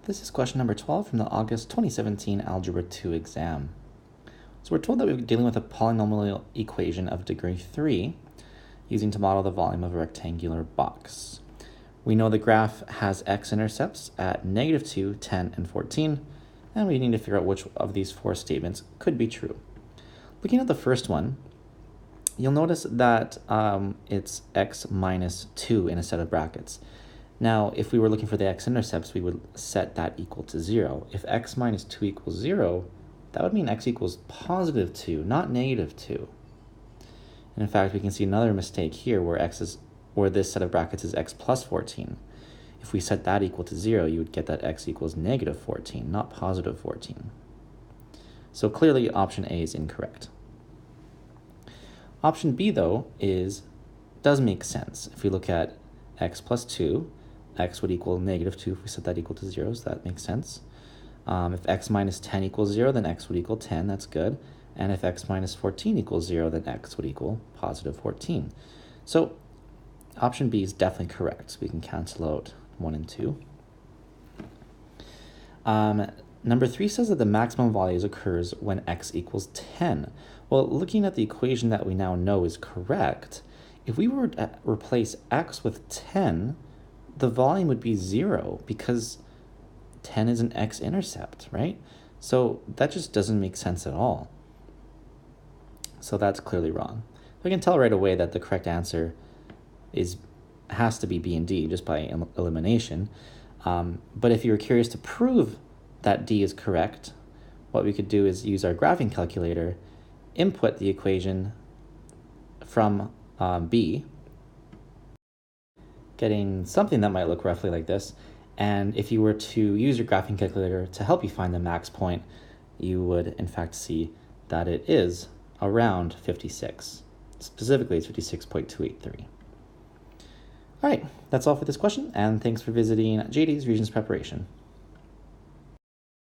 This is question number 12 from the August 2017 Algebra 2 exam. So we're told that we're dealing with a polynomial equation of degree 3 using to model the volume of a rectangular box. We know the graph has x-intercepts at -2, 10, and 14, and we need to figure out which of these four statements could be true. Looking at the first one, you'll notice that it's x minus 2 in a set of brackets. Now, if we were looking for the x-intercepts, we would set that equal to 0. If x minus 2 equals 0, that would mean x equals positive 2, not negative 2. And in fact, we can see another mistake here where this set of brackets is x plus 14. If we set that equal to 0, you would get that x equals negative 14, not positive 14. So clearly, option A is incorrect. Option B, though, does make sense. If we look at x plus 2, x would equal negative 2 if we set that equal to 0, so that makes sense. If x minus 10 equals 0, then x would equal 10, that's good. And if x minus 14 equals 0, then x would equal positive 14. So option B is definitely correct. So we can cancel out 1 and 2. Number 3 says that the maximum values occurs when x equals 10. Well, looking at the equation that we now know is correct, if we were to replace x with 10, the volume would be 0 because 10 is an x-intercept, right? So that just doesn't make sense at all. So that's clearly wrong. We can tell right away that the correct answer has to be B and D just by elimination. But if you were curious to prove that D is correct, what we could do is use our graphing calculator, input the equation from B, getting something that might look roughly like this. And if you were to use your graphing calculator to help you find the max point, you would in fact see that it is around 56. Specifically, it's 56.283. All right, that's all for this question, and thanks for visiting JD's Regents Preparation.